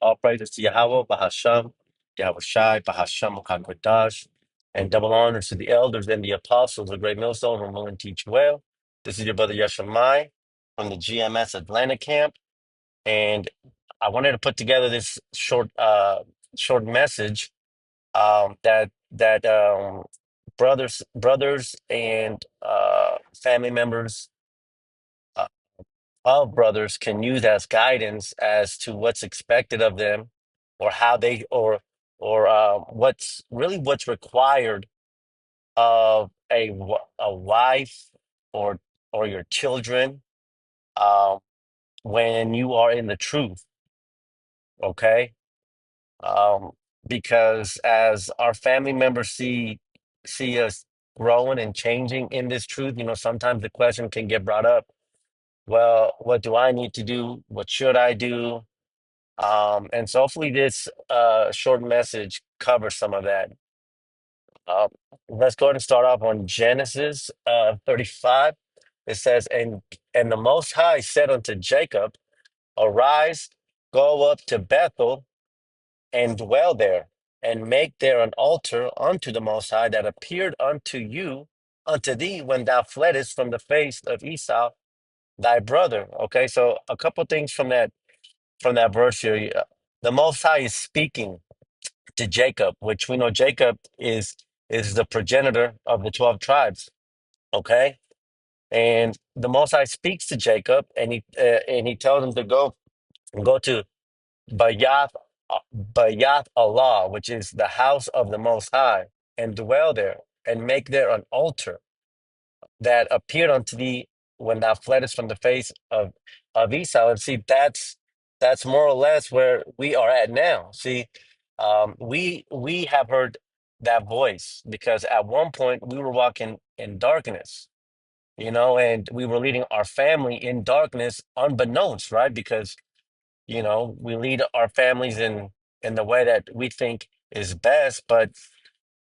All praises to Yahweh, Bahasham, Yahweh Shai, Bahasham, Hakwadash, and double honors to the elders and the apostles of Great Millstone who will and teach well. This is your brother Yeshamai from the GMS Atlanta camp, and I wanted to put together this short message that brothers and family members uh, of brothers can use as guidance as to what's expected of them, or how they or what's required of a wife or your children, um, when you are in the truth. Okay, um, because as our family members see us growing and changing in this truth, sometimes the question can get brought up. Well, what do I need to do? What should I do? And so hopefully this short message covers some of that. Uh, let's go ahead and start off on Genesis 35. It says, and the Most High said unto Jacob, Arise, go up to Bethel, and dwell there, and make there an altar unto the Most High that appeared unto thee when thou fleddest from the face of Esau thy brother. Okay, so a couple things from that verse here. The Most High is speaking to Jacob, which we know Jacob is the progenitor of the 12 tribes. Okay, and the Most High speaks to Jacob, and he tells him to go to Bayath Bayath Allah, which is the house of the Most High, and dwell there, and make there an altar that appeared unto thee when thou fleddest from the face of Esau. And see, that's more or less where we are at now. See, we have heard that voice because at one point we were walking in darkness, and we were leading our family in darkness unbeknownst, right? Because we lead our families in the way that we think is best, but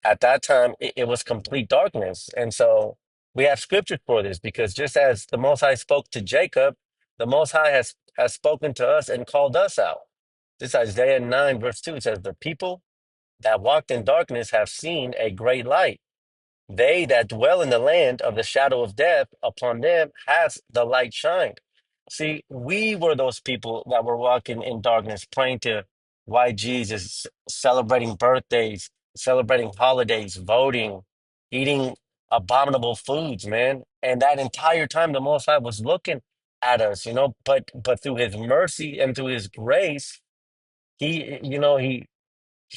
at that time it was complete darkness. And so we have scripture for this, because just as the Most High spoke to Jacob, the Most High has spoken to us and called us out. This Isaiah 9 verse 2, it says, the people that walked in darkness have seen a great light. They that dwell in the land of the shadow of death, upon them has the light shined. See, we were those people that were walking in darkness, praying to white Jesus, celebrating birthdays, celebrating holidays, voting, eating abominable foods, man. And that entire time, the Most High was looking at us, but through His mercy and through His grace, He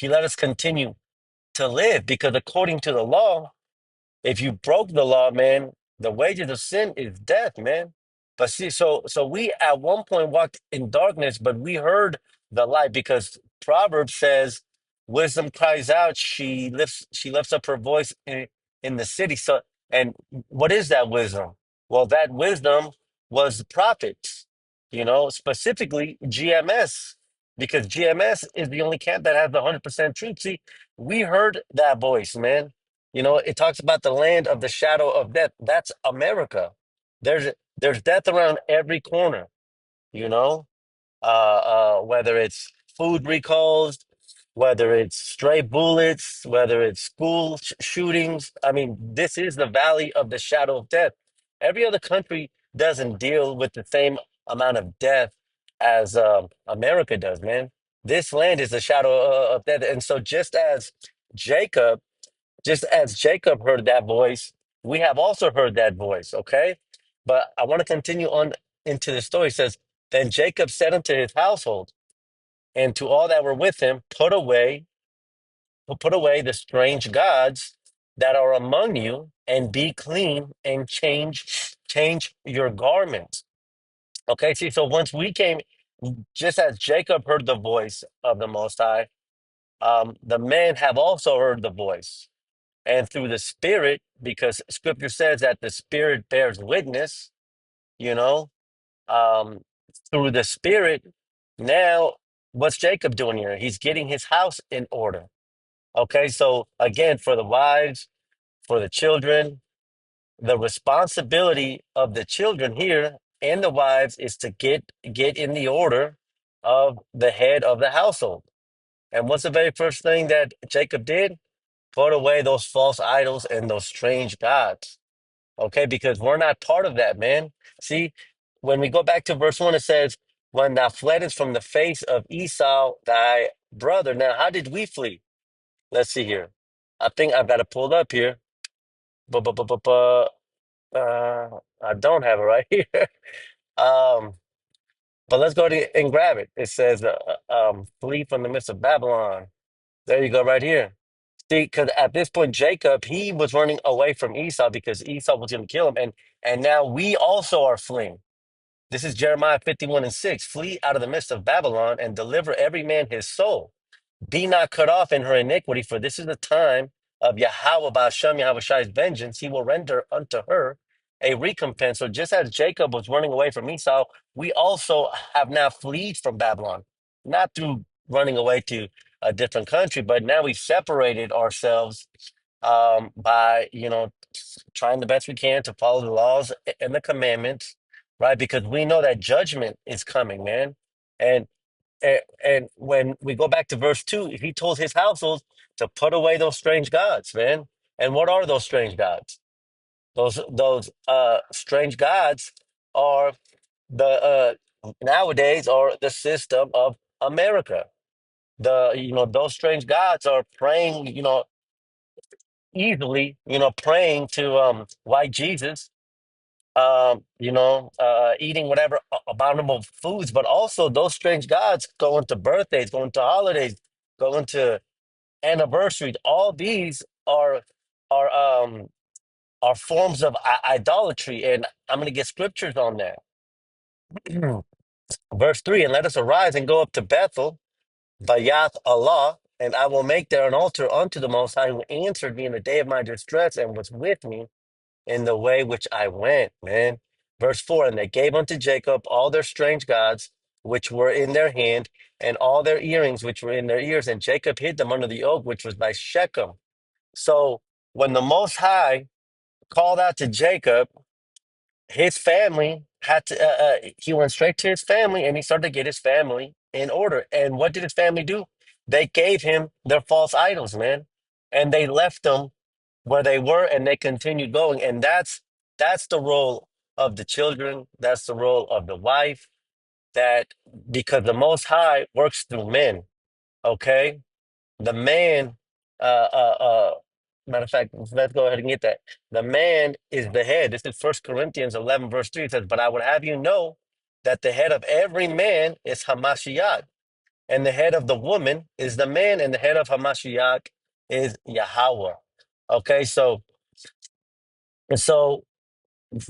let us continue to live, because according to the law, if you broke the law, man, the wages of sin is death, man. But see, so we at one point walked in darkness, but we heard the light, because Proverbs says, wisdom cries out, she lifts up her voice in the city. So, and what is that wisdom? Well, that wisdom was the prophets, specifically GMS, because GMS is the only camp that has the 100% truth. See, we heard that voice, man. It talks about the land of the shadow of death. That's America. There's death around every corner, you know, whether it's food recalls, whether it's stray bullets, whether it's school shootings. I mean, this is the valley of the shadow of death. Every other country doesn't deal with the same amount of death as America does, man. This land is the shadow of death. And so Jacob, just as Jacob heard that voice, we have also heard that voice, okay? But I want to continue on into the story. It says, then Jacob said unto his household and to all that were with him, put away the strange gods that are among you, and be clean, and change your garments. Okay, see, so once we came, just as Jacob heard the voice of the Most High, the men have also heard the voice. And through the Spirit, because Scripture says that the Spirit bears witness, you know, um, through the Spirit, now what's Jacob doing here? He's getting his house in order. Okay, so again, for the wives, for the children, the responsibility of the children here and the wives is to get in the order, of the head of the household. And what's the very first thing that Jacob did? Put away those false idols and those strange gods. Okay, because we're not part of that, man. See, when we go back to verse 1, it says, when thou fleddest from the face of Esau, thy brother. Now, how did we flee? Let's see here. I think I've got it pulled up here. But I don't have it right here. Um, but let's go to and grab it. It says, flee from the midst of Babylon. There you go, right here. See, because at this point, Jacob, he was running away from Esau because Esau was going to kill him. And now we also are fleeing. This is Jeremiah 51 and 6. Flee out of the midst of Babylon and deliver every man his soul. Be not cut off in her iniquity, for this is the time of Yahweh Ba'ashem Yahweh Shai's vengeance. He will render unto her a recompense. So just as Jacob was running away from Esau, we also have now fled from Babylon, not through running away to a different country, but now we've separated ourselves by, trying the best we can to follow the laws and the commandments, right? Because we know that judgment is coming, man. And and when we go back to verse 2, he told his household to put away those strange gods, man. And what are those strange gods? Those strange gods are the nowadays are the system of America. Those strange gods are praying, easily, praying to white Jesus, eating whatever abominable foods, but also those strange gods going to birthdays, going to holidays, going to anniversaries. All these are are forms of idolatry, and I'm going to get scriptures on that. Verse 3: and let us arise and go up to Bethel, Bayath Allah, and I will make there an altar unto the Most High, who answered me in the day of my distress and was with me in the way which I went, man. Verse 4: and they gave unto Jacob all their strange gods which were in their hand, and all their earrings which were in their ears, and Jacob hid them under the oak which was by Shechem. So when the Most High called out to Jacob, his family had to, he went straight to his family and he started to get his family in order. And what did his family do? They gave him their false idols, man. And they left them where they were and they continued going. And that's the role of the children. That's the role of the wife. That because the Most High works through men, okay? The man, matter of fact, let's go ahead and get that. The man is the head. This is First Corinthians 11, verse 3. It says, but I would have you know that the head of every man is Hamashiach, and the head of the woman is the man, and the head of Hamashiach is Yahweh. Okay, so the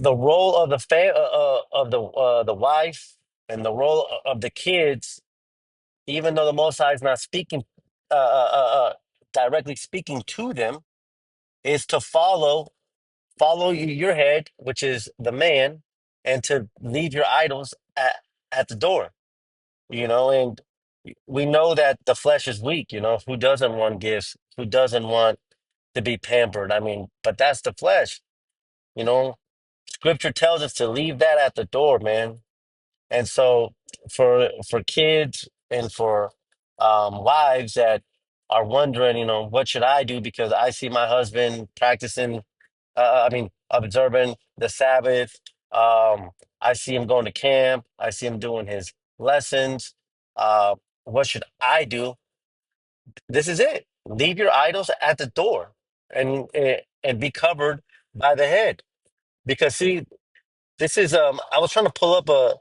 role of the wife and the role of the kids, even though the Most High is not speaking directly speaking to them, is to follow your head, which is the man, and to leave your idols at the door. And we know that the flesh is weak. Who doesn't want gifts? Who doesn't want to be pampered? I mean, but that's the flesh. You know, Scripture tells us to leave that at the door, man. And so for kids and for wives that are wondering, what should I do because I see my husband practicing, observing the Sabbath. I see him going to camp. I see him doing his lessons. What should I do? This is it. Leave your idols at the door and be covered by the head. Because see, this is I was trying to pull up a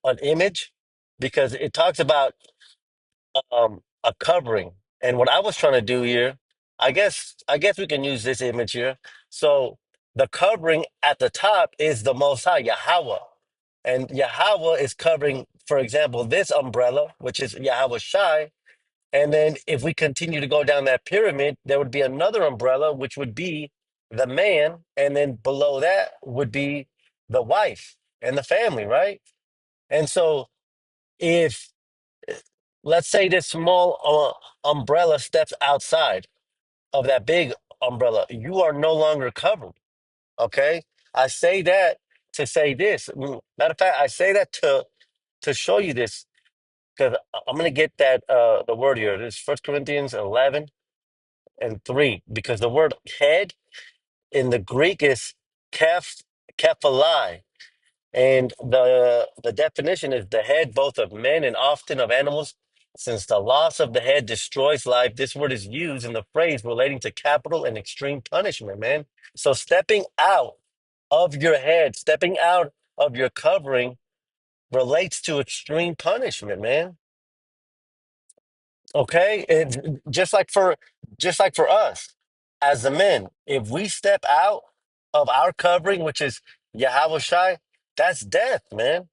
an image because it talks about a covering. And what I was trying to do here, I guess we can use this image here. So the covering at the top is the Most High, Yahweh. And Yahweh is covering, for example, this umbrella, which is Yahweh Shai. And then if we continue to go down that pyramid, there would be another umbrella, which would be the man. And then below that would be the wife and the family, right? And so if, let's say, this small umbrella steps outside of that big umbrella, you are no longer covered. Okay. I say that to say this. Matter of fact, I say that to show you this. because I'm gonna get that the word here. This First Corinthians 11:3, because the word head in the Greek is keph kephalai, and the definition is the head both of men and often of animals. Since the loss of the head destroys life, this word is used in the phrase relating to capital and extreme punishment, man. So stepping out of your head, stepping out of your covering relates to extreme punishment, man. Okay? Just like for us as the men, if we step out of our covering, which is Yahweh Shai, that's death, man.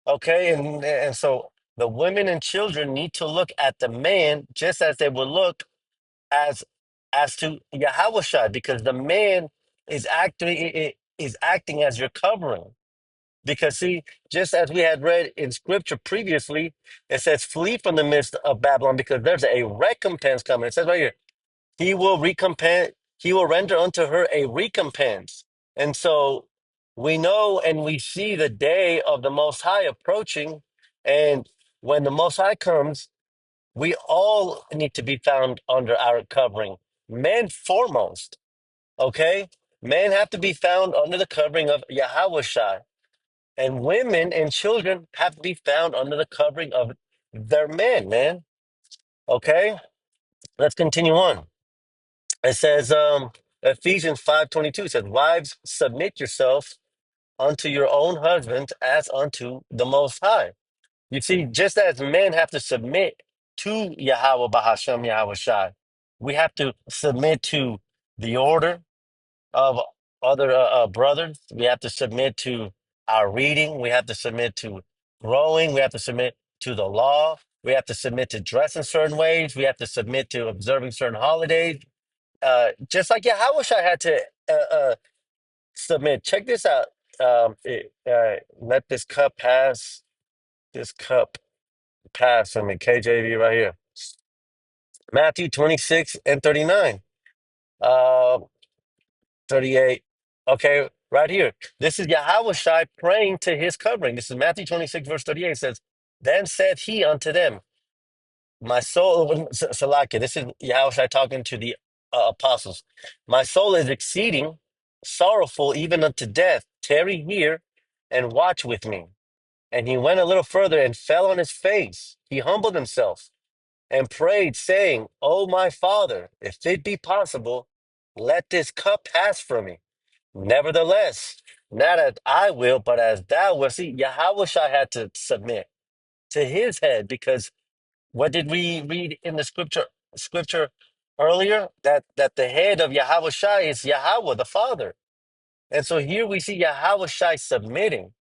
Okay, and so the women and children need to look at the man just as they would look as as to Yahushua, because the man is acting as your covering. Because see, just as we had read in scripture previously, it says, "Flee from the midst of Babylon, because there's a recompense coming." It says right here, "He will recompense. He will render unto her a recompense." And so we know and we see the day of the Most High approaching. And when the Most High comes, we all need to be found under our covering. Men foremost, okay? Men have to be found under the covering of Yahweh Shai. And women and children have to be found under the covering of their men, man. Okay? Let's continue on. It says, Ephesians 5:22 says, "Wives, submit yourself unto your own husbands as unto the Most High." You see, just as men have to submit to Yahweh Bahashem Yahweh Shai, we have to submit to the order of other brothers. We have to submit to our reading. We have to submit to growing. We have to submit to the law. We have to submit to dress in certain ways. We have to submit to observing certain holidays. Just like Yahweh Shai had to submit. Check this out. Let this cup pass. This cup pass from me. KJV right here. Matthew 26:39. Uh, 38. Okay, right here. This is Yahweh Shai praying to his covering. This is Matthew 26, verse 38. It says, "Then said he unto them, My soul," Salaki, this is Yahweh Shai talking to the apostles. "My soul is exceeding sorrowful, even unto death. Tarry here and watch with me." And he went a little further and fell on his face. He humbled himself and prayed, saying, "O my Father, if it be possible, let this cup pass from me. Nevertheless, not as I will, but as thou wilt." See, Yahweh had to submit to his head, because what did we read in the scripture earlier? That the head of Yahweh is Yahweh, the Father. And so here we see Yahweh submitting.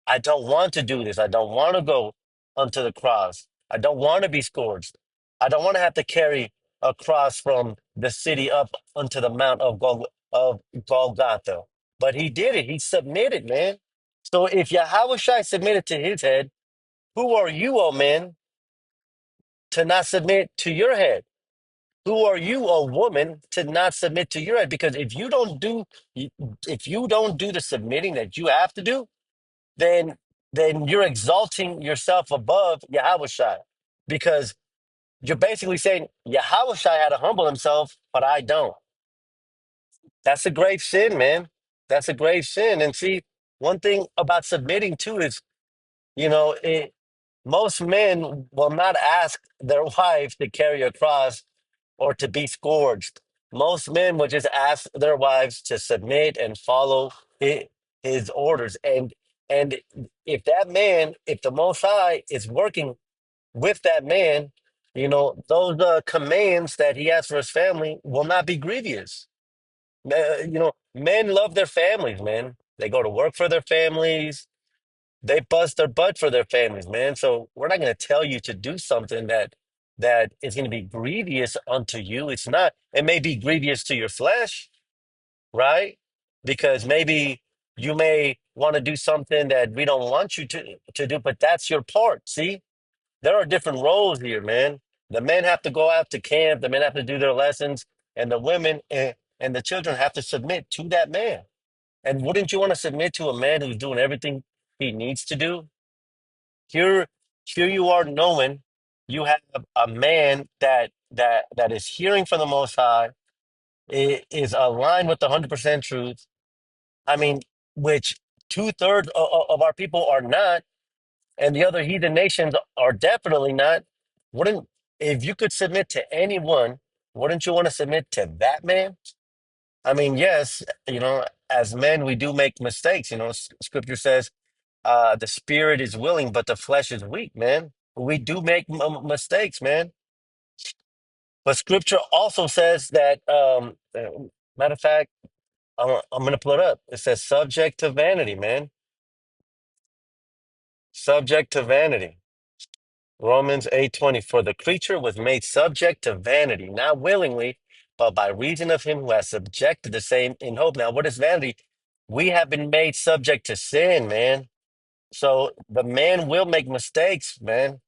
I don't want to do this. I don't want to go unto the cross. I don't want to be scourged. I don't want to have to carry a cross from the city up onto the mount of Golgotha. But he did it. He submitted, man. So if Yahweh submitted to his head, who are you, oh man, to not submit to your head? Who are you, a woman, to not submit to your head? Because if you don't do the submitting that you have to do, then you're exalting yourself above Yahweh because you're basically saying Yahweh had to humble himself, but I don't. That's a grave sin, man. That's a grave sin. And see, one thing about submitting too is, you know, most men will not ask their wife to carry a cross or to be scourged. Most men will just ask their wives to submit and follow his orders. And if the Most High is working with that man, those commands that he has for his family will not be grievous. Men love their families, man. They go to work for their families. They bust their butt for their families, man. So we're not going to tell you to do something that is going to be grievous unto you. It's not. It may be grievous to your flesh, right? Because maybe you may want to do something that we don't want you to do, but that's your part. See, there are different roles here, man. The men have to go out to camp. The men have to do their lessons, and the women and the children have to submit to that man. And wouldn't you want to submit to a man who's doing everything he needs to do? Here you are knowing you have a man that is hearing from the Most High, is aligned with the 100% truth. I mean, which two-thirds of our people are not, and the other heathen nations are definitely not. Wouldn't If you could submit to anyone, wouldn't you want to submit to that man? I mean, yes, as men we do make mistakes. Scripture says the spirit is willing, but the flesh is weak, man. We do make mistakes, man. But scripture also says that, matter of fact, I'm going to pull it up. It says, subject to vanity, man. Subject to vanity. Romans 8:20. For the creature was made subject to vanity, not willingly, but by reason of him who has subjected the same in hope. Now, what is vanity? We have been made subject to sin, man. So the man will make mistakes, man.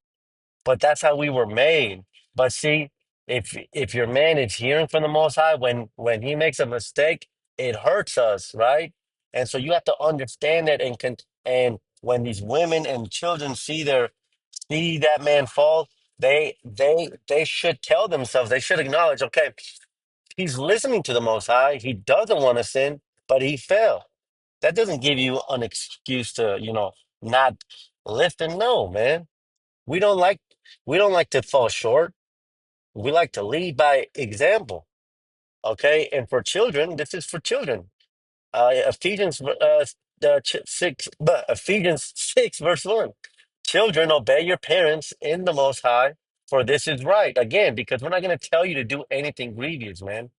But that's how we were made. But see, if your man is hearing from the Most High, when he makes a mistake, it hurts us, right? And so you have to understand that, and when these women and children see that man fall, they should tell themselves, they should acknowledge, okay, he's listening to the Most High, he doesn't want to sin, but he fell. That doesn't give you an excuse to, not listen. No, man. We don't like we don't like to fall short. We like to lead by example. Okay, and for children, this is for children. Ephesians 6 verse 1. Children, obey your parents in the Most High, for this is right. Again, because we're not going to tell you to do anything grievous, man.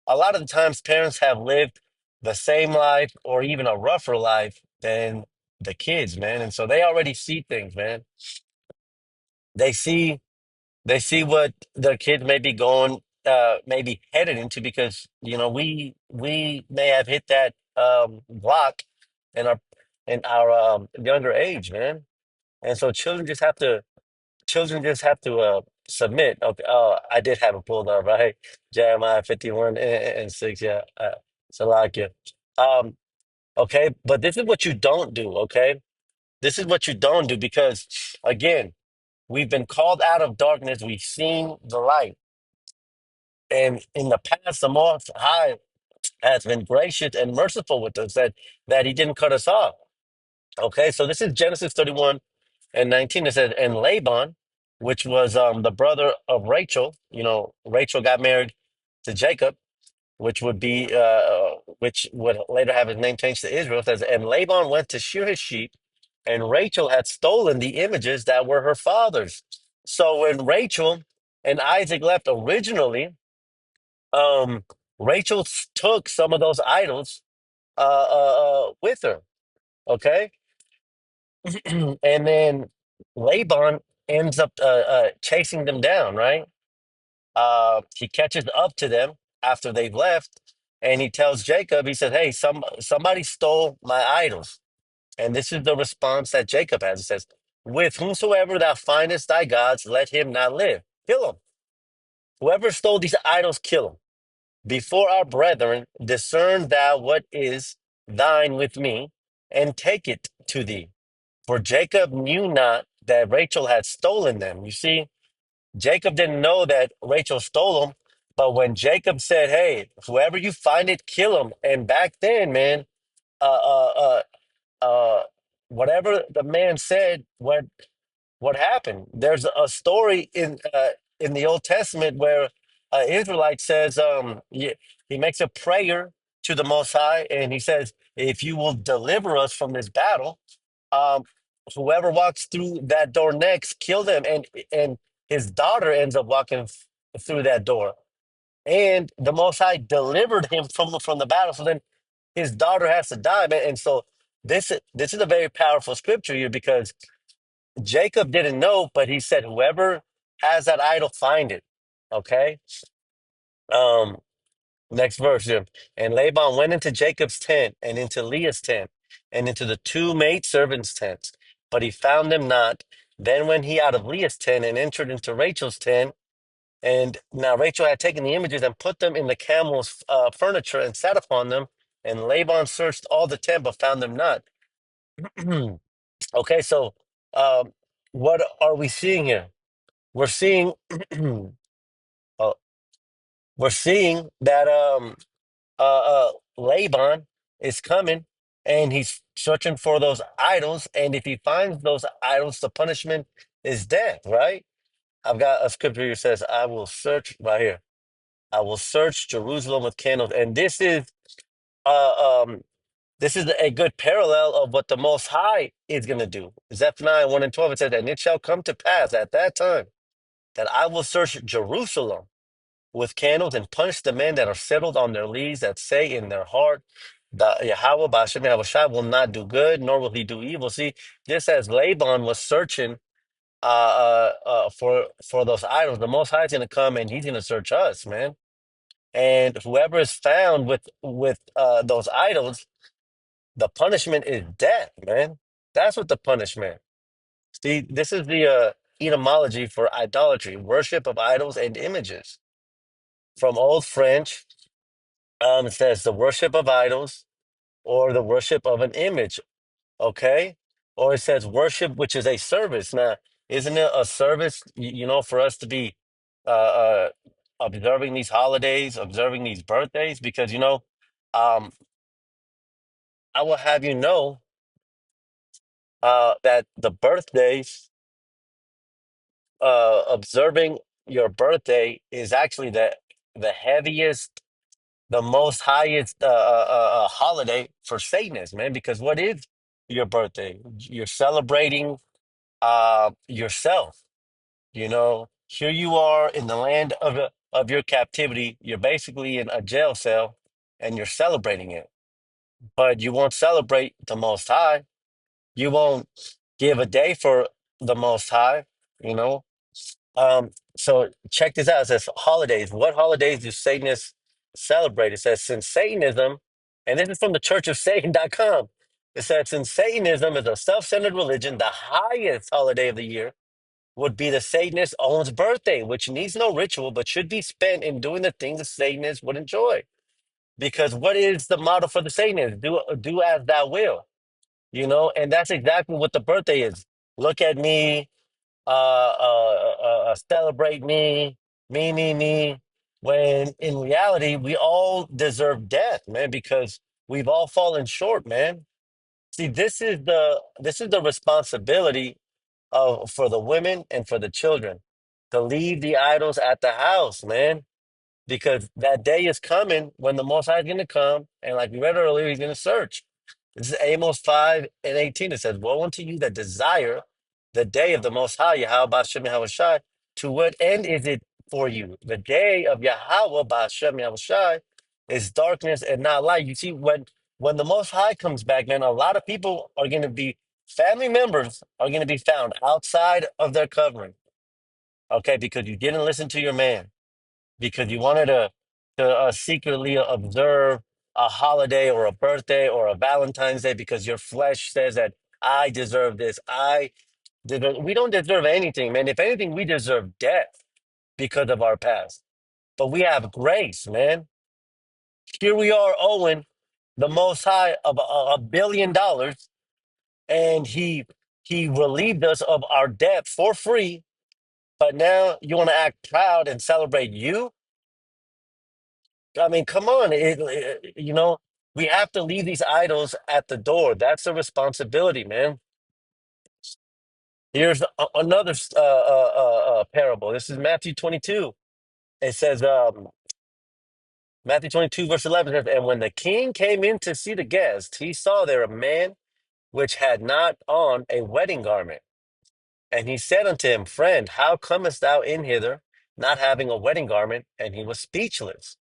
A lot of the times, parents have lived the same life or even a rougher life than the kids, man, and so they already see things, man. They see They see what their kids may be going, maybe headed into, because we may have hit that block in our younger age, man. And so children just have to submit. Okay, I did have it pulled up, right? Jeremiah 51 and 6, yeah. Salakia. Um, okay, but this is what you don't do. Okay, this is what you don't do, because again, we've been called out of darkness. We've seen the light. And in the past, the Most High has been gracious and merciful with us, that He didn't cut us off. Okay, so this is Genesis 31 and 19. It says, and Laban, which was the brother of Rachel, Rachel got married to Jacob, which would later have his name changed to Israel. It says, and Laban went to shear his sheep, and Rachel had stolen the images that were her father's. So when Rachel and Isaac left originally, um, Rachel took some of those idols with her. Okay, and then Laban ends up chasing them down. Right, he catches up to them after they've left, and he tells Jacob. He said, "Hey, somebody stole my idols." And this is the response that Jacob has. It says, "With whomsoever thou findest thy gods, let him not live. Kill him. Whoever stole these idols, kill him. Before our brethren, discern thou what is thine with me, and take it to thee." For Jacob knew not that Rachel had stolen them. You see, Jacob didn't know that Rachel stole them. But when Jacob said, "Hey, whoever you find it, kill him," and back then, man, uh, uh, whatever the man said, what happened? There's a story in the Old Testament where Israelite says, he makes a prayer to the Most High, and he says, "If you will deliver us from this battle, um, whoever walks through that door next, kill them." And his daughter ends up walking through that door, and the Most High delivered him from the battle. So then his daughter has to die, man. And so this is a very powerful scripture here, because Jacob didn't know, but he said, "Whoever has that idol, find it." Okay. Um, Next verse here. And Laban went into Jacob's tent, and into Leah's tent, and into the two maidservants' tents, but he found them not. Then went he out of Leah's tent and entered into Rachel's tent. And now Rachel had taken the images and put them in the camel's furniture and sat upon them. And Laban searched all the tent, but found them not. Okay, so um, what are we seeing here? We're seeing uh, we're seeing that Laban is coming and he's searching for those idols. And if he finds those idols, the punishment is death, right? I've got a scripture here that says, I will search right here. I will search Jerusalem with candles. And uh, um, this is a good parallel of what the Most High is going to do. Zephaniah 1 and 12, it says, and it shall come to pass at that time that I will search Jerusalem with candles and punish the men that are settled on their lees that say in their heart, the Yahweh Ba'ashem Yahweh Shai will not do good, nor will he do evil. See, just as Laban was searching for those idols, the Most High is going to come and he's going to search us, man. And whoever is found with those idols, the punishment is death, man. That's what the punishment. See, this is the etymology for idolatry, worship of idols and images. From Old French, it says the worship of idols or the worship of an image, okay? Or it says worship, which is a service. Now, isn't it a service, for us to be uh, uh, observing these holidays, observing these birthdays? Because, um, I will have you know that the birthdays, observing your birthday is actually the heaviest, the most highest holiday for Satanists, man. Because what is your birthday? You're celebrating yourself. Here you are in the land of your captivity. You're basically in a jail cell, and you're celebrating it. But you won't celebrate the Most High. You won't give a day for the Most High. You know. So check this out. It says holidays. What holidays do Satanists celebrate? It says since Satanism, and this is from the churchofsatan.com. It says since Satanism is a self-centered religion, the highest holiday of the year would be the Satanist's own birthday, which needs no ritual but should be spent in doing the things the Satanists would enjoy. Because what is the motto for the Satanists? Do as thou will, and that's exactly what the birthday is. Look at me, celebrate me, when in reality, we all deserve death, man, because we've all fallen short, man. See, this is the responsibility for the women and for the children to leave the idols at the house, man, because that day is coming when the Most High is going to come, and like we read earlier, He's going to search. This is Amos 5 and 18. It says, "Woe unto you that desire the day of the Most High, Yahweh Ba'ashem Yahweh Shai. To what end is it for you? The day of Yahweh Ba'ashem Yahweh Shai is darkness and not light." You see, when the Most High comes back, man, a lot of people are going to be family members are going to be found outside of their covering, okay, because you didn't listen to your man, because you wanted to secretly observe a holiday or a birthday or a Valentine's Day because your flesh says that I deserve this. We don't deserve anything, man. If anything, we deserve death because of our past. But we have grace, man. Here we are owing the Most High of $1 billion, and he relieved us of our debt for free. But now you want to act proud and celebrate you? I mean, come on. We have to leave these idols at the door. That's a responsibility, man. Here's another parable. This is Matthew 22. It says, Matthew 22, verse 11 says, and when the king came in to see the guest, he saw there a man which had not on a wedding garment. And he said unto him, Friend, how comest thou in hither, not having a wedding garment? And he was speechless.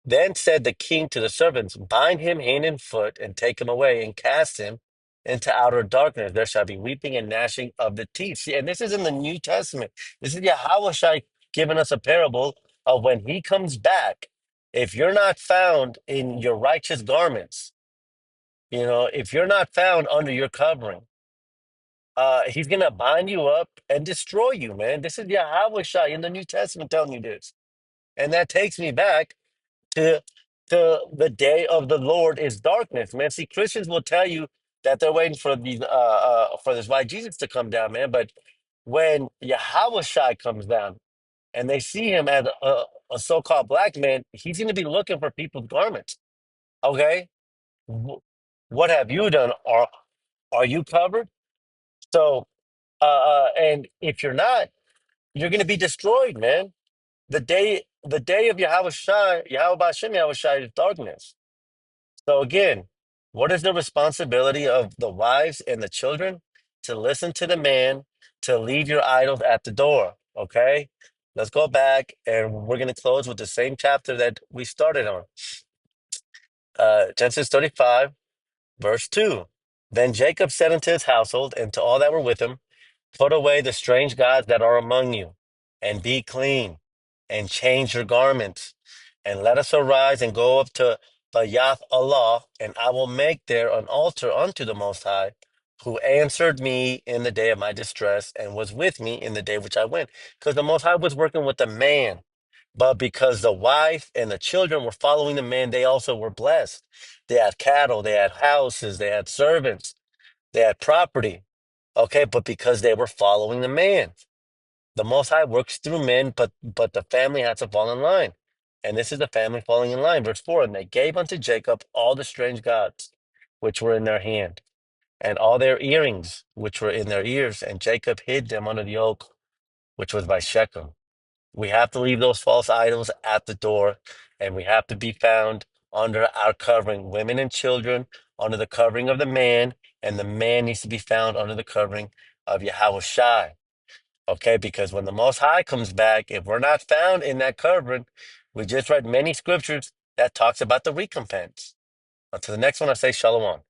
Then said the king to the servants, Bind him hand and foot, and take him away, and cast him into outer darkness. There shall be weeping and gnashing of the teeth. See, and this is in the New Testament. This is Yahweh Shai giving us a parable of when he comes back. If you're not found in your righteous garments, if you're not found under your covering, he's going to bind you up and destroy you, man. This is Yahweh Shai in the New Testament telling you this. And that takes me back to the day of the Lord is darkness, man. See, Christians will tell you that they're waiting for this white Jesus to come down, man. But when Yahweh Shai comes down and they see him as a so-called black man, he's going to be looking for people's garments. Okay, Wh- what have you done? Are you covered? So, and if you're not, you're going to be destroyed, man. The day of Yahweh Shai, Yahweh Bashem, Yahweh Shai is darkness. So again, what is the responsibility of the wives and the children? To listen to the man, to leave your idols at the door. Okay? Let's go back and we're going to close with the same chapter that we started on. Genesis 35, verse 2. Then Jacob said unto his household and to all that were with him, put away the strange gods that are among you, and be clean, and change your garments. And let us arise and go up to Bayath Allah, and I will make there an altar unto the Most High, who answered me in the day of my distress, and was with me in the day which I went. Because the Most High was working with the man. But because the wife and the children were following the man, they also were blessed. They had cattle, they had houses, they had servants, they had property. Okay, but because they were following the man. The Most High works through men, but the family had to fall in line. And this is the family falling in line. Verse 4, and they gave unto Jacob all the strange gods which were in their hand, and all their earrings which were in their ears, and Jacob hid them under the oak which was by Shechem. We have to leave those false idols at the door, and we have to be found under our covering, women and children under the covering of the man, and the man needs to be found under the covering of Yahweh Shai. Okay, because when the Most High comes back, if we're not found in that covering, we just read many scriptures that talks about the recompense. To the next one, I say Shalom.